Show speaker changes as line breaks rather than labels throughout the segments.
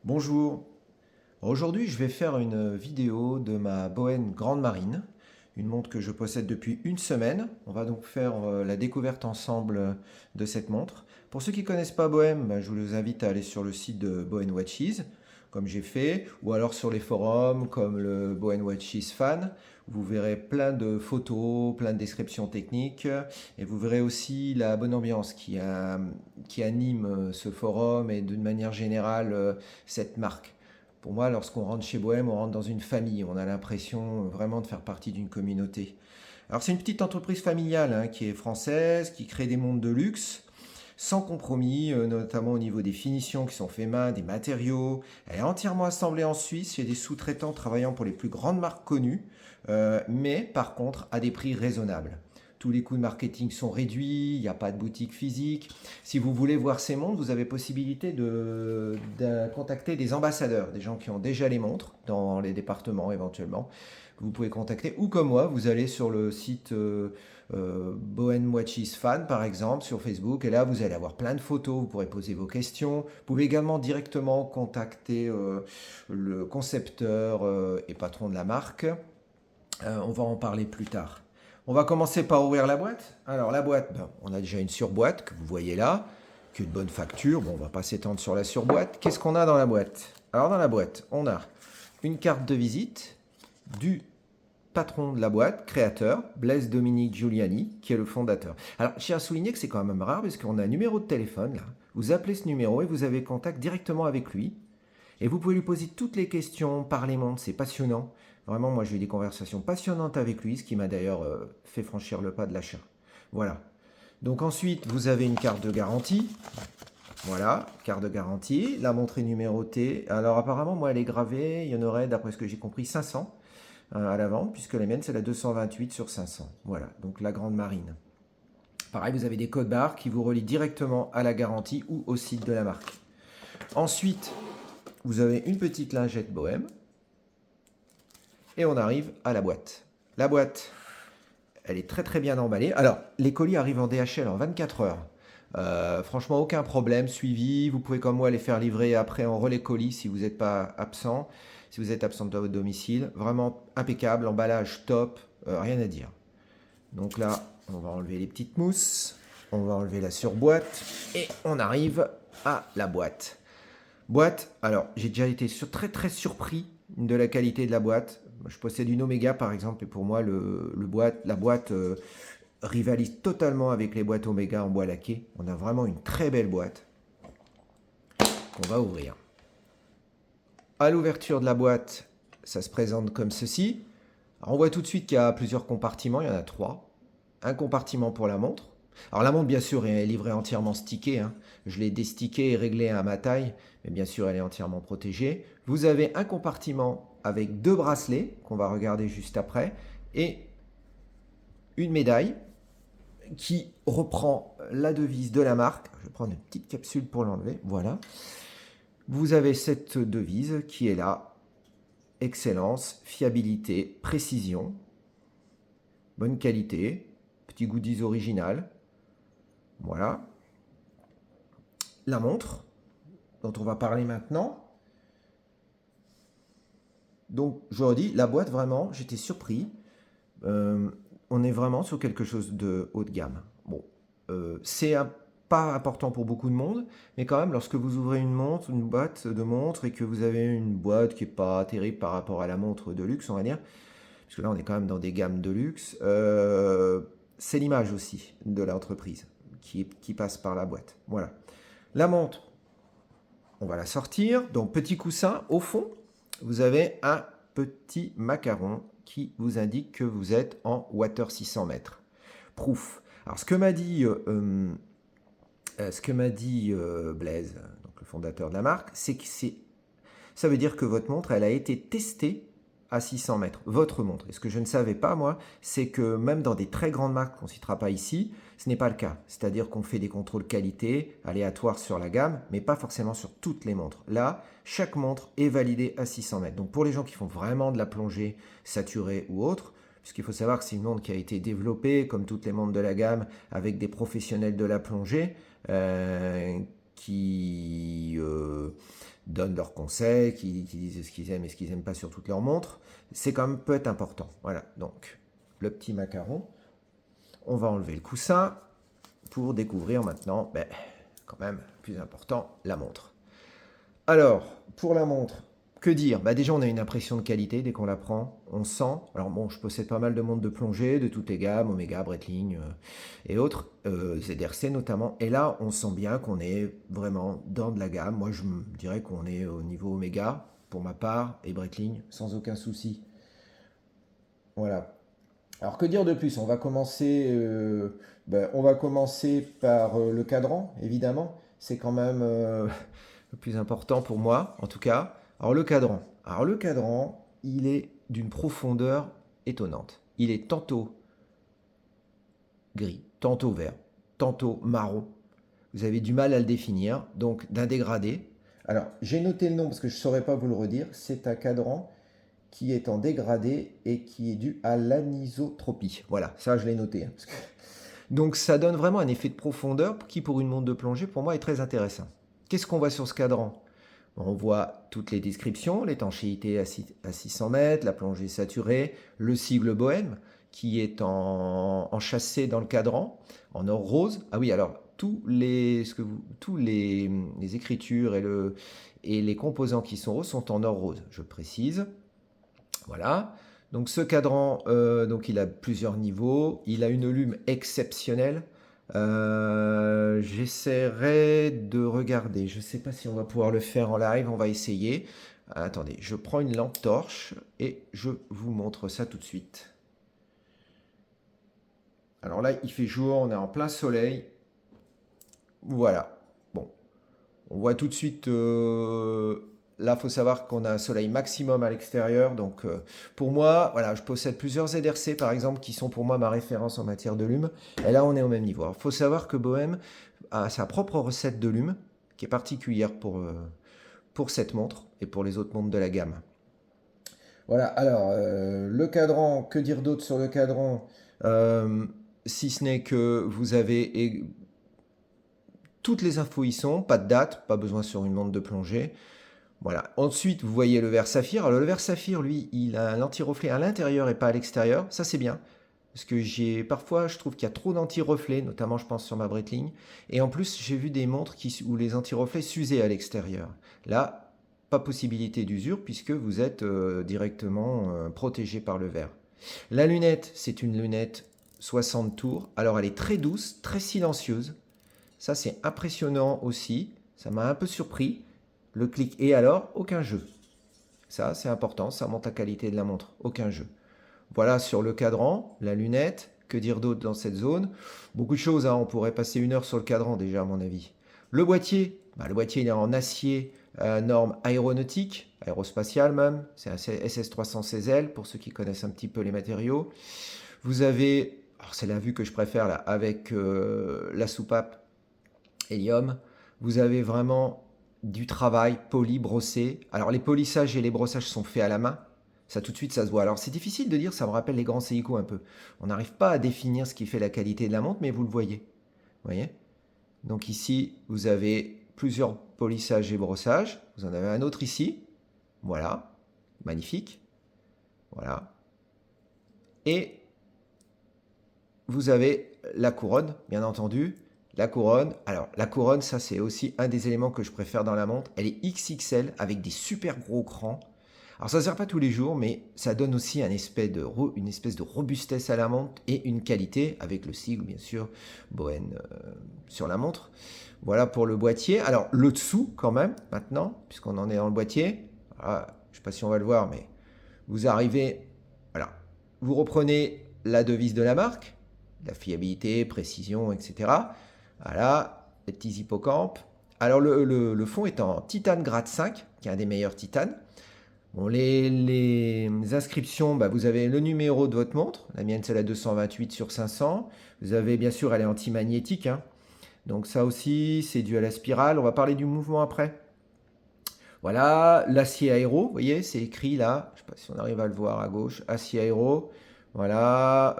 Bonjour, aujourd'hui je vais faire une vidéo de ma Bohème Grande Marine, une montre que je possède depuis une semaine. On va donc faire la découverte ensemble de cette montre. Pour ceux qui ne connaissent pas Bohème, je vous invite à aller sur le site de Bohème Watches, comme j'ai fait, ou alors sur les forums comme le Bohème Watches Fan. Vous verrez plein de photos, plein de descriptions techniques, et vous verrez aussi la bonne ambiance qui anime ce forum et d'une manière générale cette marque. Pour moi, lorsqu'on rentre chez Bohème, on rentre dans une famille. On a l'impression vraiment de faire partie d'une communauté. Alors c'est une petite entreprise familiale qui est française, qui crée des montres de luxe, sans compromis, notamment au niveau des finitions qui sont faites main, des matériaux. Elle est entièrement assemblée en Suisse. Il y a des sous-traitants travaillant pour les plus grandes marques connues, mais par contre à des prix raisonnables. Tous les coûts de marketing sont réduits, il n'y a pas de boutique physique. Si vous voulez voir ces montres, vous avez possibilité de contacter des ambassadeurs, des gens qui ont déjà les montres dans les départements éventuellement. Vous pouvez contacter, ou comme moi, vous allez sur le site Bohème Watches Fan par exemple sur Facebook, et là vous allez avoir plein de photos, vous pourrez poser vos questions. Vous pouvez également directement contacter le concepteur et patron de la marque. On va en parler plus tard. On va commencer par ouvrir la boîte. Alors la boîte, on a déjà une surboîte que vous voyez là, qui est de bonne facture. Bon, on va pas s'étendre sur la surboîte. Qu'est-ce qu'on a dans la boîte? Alors dans la boîte, on a une carte de visite du patron de la boîte, créateur, Blaise Dominique Giuliani, qui est le fondateur. Alors, je tiens à souligner que c'est quand même rare, parce qu'on a un numéro de téléphone, là. Vous appelez ce numéro et vous avez contact directement avec lui. Et vous pouvez lui poser toutes les questions, parler monde, c'est passionnant. Vraiment, moi, j'ai eu des conversations passionnantes avec lui, ce qui m'a d'ailleurs fait franchir le pas de l'achat. Voilà. Donc ensuite, vous avez une carte de garantie. Voilà, carte de garantie. La montre est numérotée. Alors apparemment, moi, elle est gravée. Il y en aurait, d'après ce que j'ai compris, 500 à la vente, puisque la mienne, c'est la 228 sur 500. Voilà, donc la Grande Marine. Pareil, vous avez des codes barres qui vous relient directement à la garantie ou au site de la marque. Ensuite, vous avez une petite lingette Bohème. Et on arrive à la boîte. La boîte, elle est très très bien emballée. Alors, les colis arrivent en DHL en 24 heures. Franchement, aucun problème, suivi. Vous pouvez comme moi les faire livrer après en relais colis si vous n'êtes pas absent, si vous êtes absent de votre domicile. Vraiment impeccable, emballage top, rien à dire. Donc là, on va enlever les petites mousses, on va enlever la surboîte et on arrive à la boîte. Boîte, alors j'ai déjà été très très surpris de la qualité de la boîte. Je possède une Omega par exemple, et pour moi la boîte rivalise totalement avec les boîtes Omega en bois laqué. On a vraiment une très belle boîte qu'on va ouvrir. À l'ouverture de la boîte, ça se présente comme ceci. Alors on voit tout de suite qu'il y a plusieurs compartiments, il y en a 3. Un compartiment pour la montre. Alors la montre bien sûr est livrée entièrement stickée, je l'ai déstickée et réglée à ma taille, mais bien sûr elle est entièrement protégée. Vous avez un compartiment avec 2 bracelets, qu'on va regarder juste après, et une médaille qui reprend la devise de la marque. Je vais prendre une petite capsule pour l'enlever, voilà. Vous avez cette devise qui est là, excellence, fiabilité, précision, bonne qualité, petit goodies original, voilà. La montre, dont on va parler maintenant. Donc, je redis, la boîte, vraiment, j'étais surpris. On est vraiment sur quelque chose de haut de gamme. Bon, c'est pas important pour beaucoup de monde, mais quand même, lorsque vous ouvrez une montre, une boîte de montre, et que vous avez une boîte qui n'est pas terrible par rapport à la montre de luxe, on va dire, parce que là, on est quand même dans des gammes de luxe, c'est l'image aussi de l'entreprise qui passe par la boîte. Voilà. La montre, on va la sortir. Donc, petit coussin, au fond, vous avez un petit macaron qui vous indique que vous êtes en water 600 mètres. Proof. Alors, ce que m'a dit Blaise, donc le fondateur de la marque, c'est que ça veut dire que votre montre, elle a été testée à 600 mètres, votre montre. Et ce que je ne savais pas, moi, c'est que même dans des très grandes marques qu'on ne citera pas ici, ce n'est pas le cas. C'est-à-dire qu'on fait des contrôles qualité aléatoires sur la gamme, mais pas forcément sur toutes les montres. Là, chaque montre est validée à 600 mètres. Donc pour les gens qui font vraiment de la plongée saturée ou autre, puisqu'il faut savoir que c'est une montre qui a été développée, comme toutes les montres de la gamme, avec des professionnels de la plongée, qui donnent leurs conseils, qui disent ce qu'ils aiment et ce qu'ils n'aiment pas sur toutes leurs montres. C'est quand même peut être important. Voilà, donc le petit macaron. On va enlever le coussin pour découvrir maintenant, quand même, plus important, la montre. Alors, pour la montre, que dire? Déjà, on a une impression de qualité dès qu'on la prend. On sent. Alors bon, je possède pas mal de montres de plongée, de toutes les gammes, Omega, Breitling et autres, ZRC notamment. Et là, on sent bien qu'on est vraiment dans de la gamme. Moi, je me dirais qu'on est au niveau Omega, pour ma part, et Breitling, sans aucun souci. Voilà. Alors, que dire de plus? On va commencer par le cadran, évidemment. C'est quand même le plus important pour moi, en tout cas. Alors le cadran, il est d'une profondeur étonnante. Il est tantôt gris, tantôt vert, tantôt marron. Vous avez du mal à le définir, donc d'un dégradé. Alors, j'ai noté le nom parce que je ne saurais pas vous le redire. C'est un cadran qui est en dégradé et qui est dû à l'anisotropie. Voilà, ça je l'ai noté. Donc ça donne vraiment un effet de profondeur qui, pour une montre de plongée, pour moi, est très intéressant. Qu'est-ce qu'on voit sur ce cadran? On voit toutes les descriptions, l'étanchéité à 600 mètres, la plongée saturée, le sigle bohème qui est enchâssé dans le cadran, en or rose. Ah oui, alors tous les écritures et les composants qui sont roses sont en or rose, je précise. Voilà. Donc ce cadran, donc il a plusieurs niveaux, il a une lume exceptionnelle. J'essaierai de regarder. Je ne sais pas si on va pouvoir le faire en live. On va essayer. Attendez, je prends une lampe torche et je vous montre ça tout de suite. Alors là, il fait jour, on est en plein soleil. Voilà. Bon, on voit tout de suite. Là, il faut savoir qu'on a un soleil maximum à l'extérieur. Donc, pour moi, voilà, je possède plusieurs ZRC, par exemple, qui sont pour moi ma référence en matière de lume. Et là, on est au même niveau. Il faut savoir que Bohème a sa propre recette de lume, qui est particulière pour cette montre et pour les autres montres de la gamme. Voilà, alors, le cadran, que dire d'autre sur le cadran? Si ce n'est que vous avez toutes les infos y sont, pas de date, pas besoin sur une montre de plongée. Voilà. Ensuite, vous voyez le verre saphir. Alors, le verre saphir, lui, il a un anti-reflet à l'intérieur et pas à l'extérieur. Ça, c'est bien. Parce que parfois, je trouve qu'il y a trop d'anti-reflets, notamment, je pense, sur ma Breitling. Et en plus, j'ai vu des montres où les anti-reflets s'usaient à l'extérieur. Là, pas possibilité d'usure puisque vous êtes directement protégé par le verre. La lunette, c'est une lunette 60 tours. Alors, elle est très douce, très silencieuse. Ça, c'est impressionnant aussi. Ça m'a un peu surpris. Le clic. Et alors, aucun jeu. Ça, c'est important. Ça monte la qualité de la montre. Aucun jeu. Voilà sur le cadran, la lunette. Que dire d'autre dans cette zone? Beaucoup de choses. On pourrait passer 1 heure sur le cadran déjà, à mon avis. Le boîtier. Le boîtier, il est en acier norme aéronautique, aérospatiale même. C'est un SS316L pour ceux qui connaissent un petit peu les matériaux. Vous avez, alors c'est la vue que je préfère là, avec la soupape hélium. Vous avez vraiment du travail poli, brossé. Alors les polissages et les brossages sont faits à la main. Ça tout de suite, ça se voit. Alors c'est difficile de dire, ça me rappelle les grands Seiko un peu. On n'arrive pas à définir ce qui fait la qualité de la montre, mais vous le voyez. Vous voyez? Donc ici, vous avez plusieurs polissages et brossages. Vous en avez un autre ici. Voilà. Magnifique. Voilà. Et vous avez la couronne, bien entendu. La couronne, alors la couronne, ça c'est aussi un des éléments que je préfère dans la montre. Elle est XXL avec des super gros crans. Alors ça ne sert pas tous les jours, mais ça donne aussi une espèce de robustesse à la montre et une qualité avec le sigle, bien sûr, Bohème sur la montre. Voilà pour le boîtier. Alors le dessous quand même, maintenant, puisqu'on en est dans le boîtier. Voilà, je ne sais pas si on va le voir, mais vous arrivez, voilà, vous reprenez la devise de la marque, la fiabilité, précision, etc. Voilà, les petits hippocampes. Alors le fond est en titane grade 5, qui est un des meilleurs titanes. Bon, les inscriptions, vous avez le numéro de votre montre. La mienne, c'est la 228/500. Vous avez, bien sûr, elle est anti-magnétique. Donc ça aussi, c'est dû à la spirale. On va parler du mouvement après. Voilà, l'acier aéro, vous voyez, c'est écrit là. Je ne sais pas si on arrive à le voir à gauche. Acier aéro. Voilà,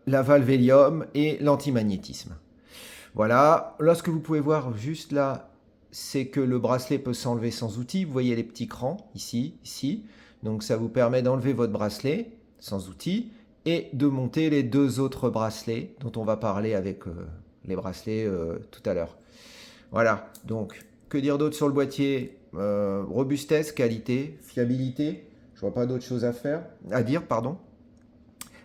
la valve hélium et l'antimagnétisme. Voilà, là ce que vous pouvez voir juste là, c'est que le bracelet peut s'enlever sans outil. Vous voyez les petits crans ici, ici. Donc ça vous permet d'enlever votre bracelet sans outil et de monter les deux autres bracelets dont on va parler avec les bracelets tout à l'heure. Voilà, donc que dire d'autre sur le boîtier? Robustesse, qualité, fiabilité. Je vois pas d'autre chose à dire, pardon.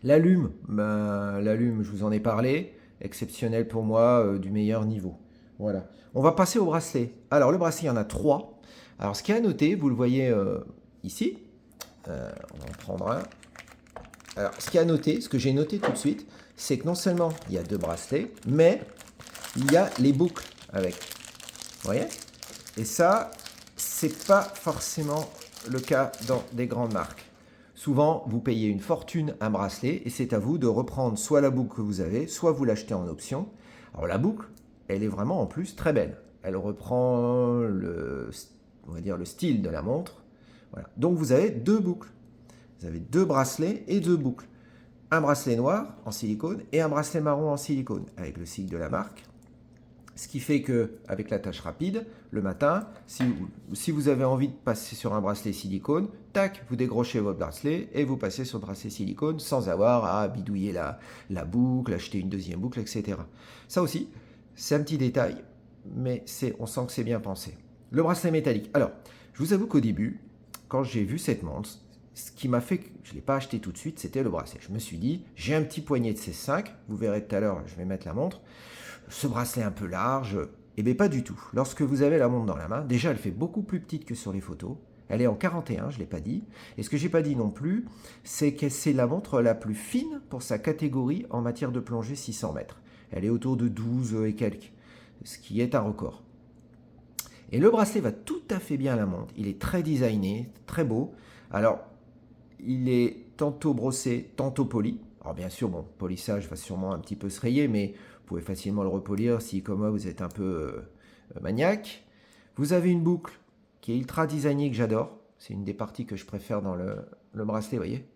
L'allume, l'allume, je vous en ai parlé, exceptionnel pour moi, du meilleur niveau. Voilà. On va passer au bracelet. Alors le bracelet, il y en a trois. Alors ce qui est à noter, vous le voyez ici. On va en prendre un. Alors ce qui est à noter, ce que j'ai noté tout de suite, c'est que non seulement il y a deux bracelets, mais il y a les boucles avec. Vous voyez? Et ça, c'est pas forcément le cas dans des grandes marques. Souvent, vous payez une fortune un bracelet et c'est à vous de reprendre soit la boucle que vous avez, soit vous l'achetez en option. Alors la boucle, elle est vraiment en plus très belle. Elle reprend on va dire le style de la montre. Voilà. Donc vous avez deux boucles. Vous avez deux bracelets et deux boucles. Un bracelet noir en silicone et un bracelet marron en silicone avec le sigle de la marque. Ce qui fait qu'avec la tâche rapide, le matin, si vous avez envie de passer sur un bracelet silicone, tac, vous décrochez votre bracelet et vous passez sur le bracelet silicone sans avoir à bidouiller la boucle, acheter une deuxième boucle, etc. Ça aussi, c'est un petit détail, mais on sent que c'est bien pensé. Le bracelet métallique. Alors, je vous avoue qu'au début, quand j'ai vu cette montre, ce qui m'a fait que je ne l'ai pas acheté tout de suite, c'était le bracelet. Je me suis dit, j'ai un petit poignet de C5, vous verrez tout à l'heure, je vais mettre la montre. Ce bracelet un peu large, eh bien pas du tout. Lorsque vous avez la montre dans la main, déjà elle fait beaucoup plus petite que sur les photos. Elle est en 41, je ne l'ai pas dit. Et ce que je n'ai pas dit non plus, c'est que c'est la montre la plus fine pour sa catégorie en matière de plongée 600 mètres. Elle est autour de 12 et quelques, ce qui est un record. Et le bracelet va tout à fait bien à la montre. Il est très designé, très beau. Alors, il est tantôt brossé, tantôt poli. Alors bien sûr, bon, polissage va sûrement un petit peu se rayer, mais vous pouvez facilement le repolir si, comme moi, vous êtes un peu maniaque. Vous avez une boucle qui est ultra designée que j'adore. C'est une des parties que je préfère dans le bracelet, vous voyez.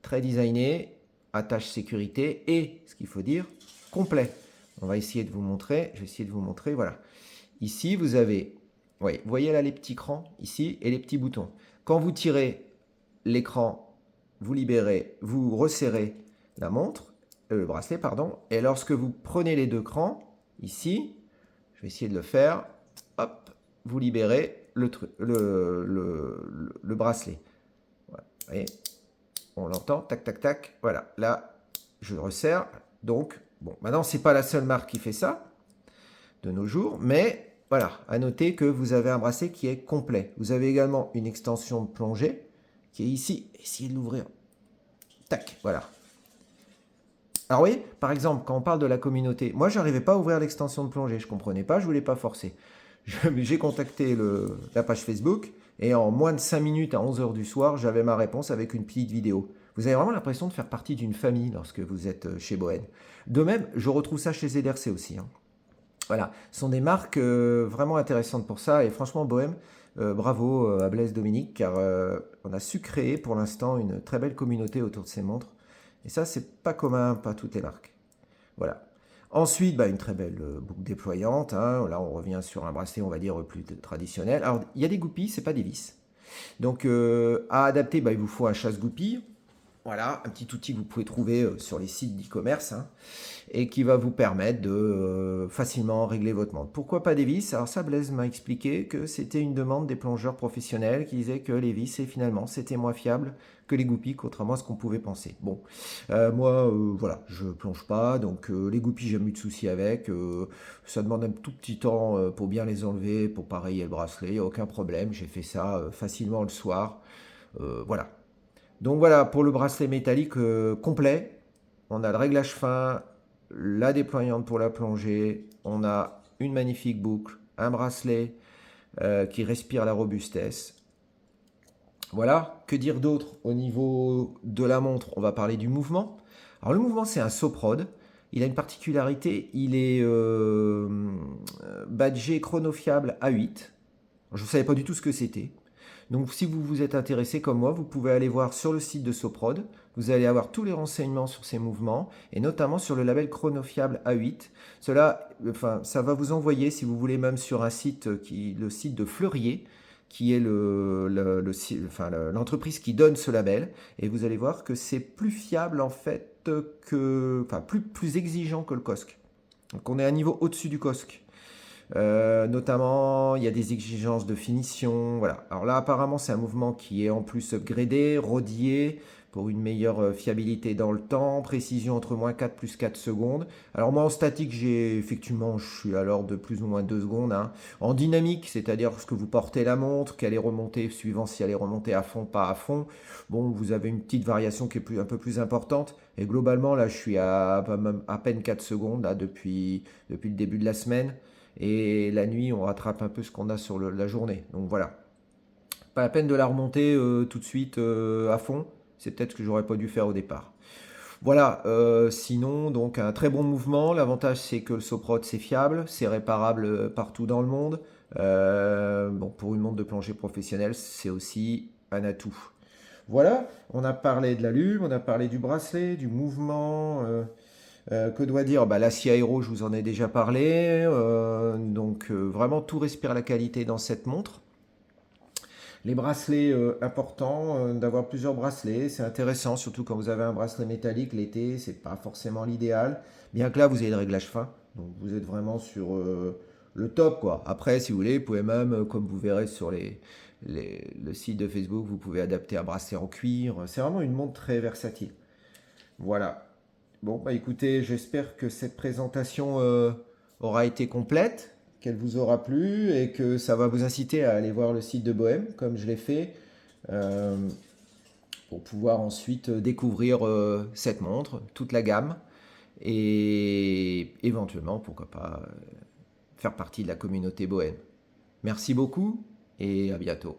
Très designé, attache sécurité et, ce qu'il faut dire, complet. On va essayer de vous montrer. Je vais essayer de vous montrer, voilà. Ici, vous avez, vous voyez là les petits crans, ici, et les petits boutons. Quand vous tirez l'écran, vous libérez, vous resserrez la montre, le bracelet, pardon, et lorsque vous prenez les deux crans, ici, je vais essayer de le faire, hop, vous libérez le bracelet. Voilà, vous voyez, on l'entend, tac, tac, tac, voilà, là, je resserre, donc, bon, maintenant, c'est pas la seule marque qui fait ça, de nos jours, mais voilà, à noter que vous avez un bracelet qui est complet. Vous avez également une extension de plongée, qui est ici. Essayez de l'ouvrir. Tac, voilà. Alors oui, par exemple, quand on parle de la communauté, moi, je n'arrivais pas à ouvrir l'extension de plongée. Je ne comprenais pas, je ne voulais pas forcer. J'ai contacté la page Facebook et en moins de 5 minutes à 11 heures du soir, j'avais ma réponse avec une petite vidéo. Vous avez vraiment l'impression de faire partie d'une famille lorsque vous êtes chez Bohen. De même, je retrouve ça chez ZRC aussi. Voilà, ce sont des marques vraiment intéressantes pour ça. Et franchement, Bohem, bravo à Blaise Dominique, car on a su créer pour l'instant une très belle communauté autour de ces montres. Et ça, c'est pas commun, pas toutes les marques. Voilà. Ensuite, une très belle boucle déployante. Là, on revient sur un bracelet, on va dire, plus traditionnel. Alors, il y a des goupilles, c'est pas des vis. Donc, à adapter, il vous faut un chasse-goupille. Voilà, un petit outil que vous pouvez trouver sur les sites d'e-commerce et qui va vous permettre de facilement régler votre montre. Pourquoi pas des vis? Alors ça, Blaise m'a expliqué que c'était une demande des plongeurs professionnels qui disaient que les vis, finalement, c'était moins fiable que les goupilles, contrairement à ce qu'on pouvait penser. Bon, moi, voilà, je plonge pas, donc les goupilles, j'ai jamais eu de soucis avec. Ça demande un tout petit temps pour bien les enlever, pour pareiller le bracelet, il n'y a aucun problème. J'ai fait ça facilement le soir. Voilà. Donc voilà, pour le bracelet métallique complet, on a le réglage fin, la déployante pour la plongée, on a une magnifique boucle, un bracelet qui respire la robustesse. Voilà, que dire d'autre au niveau de la montre? On va parler du mouvement. Alors le mouvement, c'est un Soprod. Il a une particularité, il est badgé chronofiable A8. Je ne savais pas du tout ce que c'était. Donc si vous vous êtes intéressé comme moi, vous pouvez aller voir sur le site de Soprod. Vous allez avoir tous les renseignements sur ces mouvements et notamment sur le label chronofiable A8. Ça va vous envoyer, si vous voulez, même sur un site le site de Fleurier, qui est l'entreprise qui donne ce label. Et vous allez voir que c'est plus fiable en fait plus exigeant que le COSC. Donc on est à un niveau au-dessus du COSC. Notamment, il y a des exigences de finition. Voilà. Alors là, apparemment, c'est un mouvement qui est en plus upgradé, rodillé, pour une meilleure fiabilité dans le temps, précision entre -4 plus 4 secondes. Alors moi, en statique, effectivement, je suis à l'ordre de plus ou moins 2 secondes, hein. En dynamique, c'est-à-dire ce que vous portez la montre, qu'elle est remontée, suivant si elle est remontée à fond, pas à fond, bon, vous avez une petite variation qui est un peu plus importante. Et globalement, là, je suis à peine 4 secondes là, depuis le début de la semaine. Et la nuit, on rattrape un peu ce qu'on a sur la journée. Donc voilà. Pas la peine de la remonter tout de suite à fond. C'est peut-être ce que j'aurais pas dû faire au départ. Voilà, sinon, donc un très bon mouvement. L'avantage, c'est que le Soprod, c'est fiable, c'est réparable partout dans le monde. Bon, pour une montre de plongée professionnelle, c'est aussi un atout. Voilà, on a parlé de la lume, on a parlé du bracelet, du mouvement. Que doit dire l'acier aéro, je vous en ai déjà parlé. Vraiment, tout respire la qualité dans cette montre. Les bracelets, important d'avoir plusieurs bracelets, c'est intéressant, surtout quand vous avez un bracelet métallique l'été, c'est pas forcément l'idéal. Bien que là, vous ayez le réglage fin, donc vous êtes vraiment sur le top, quoi. Après, si vous voulez, vous pouvez même, comme vous verrez sur le site de Facebook, vous pouvez adapter un bracelet en cuir. C'est vraiment une montre très versatile. Voilà. Bon, écoutez, j'espère que cette présentation aura été complète, qu'elle vous aura plu et que ça va vous inciter à aller voir le site de Bohème, comme je l'ai fait, euh, pour pouvoir ensuite découvrir cette montre, toute la gamme, et éventuellement, pourquoi pas, faire partie de la communauté Bohème. Merci beaucoup et à bientôt.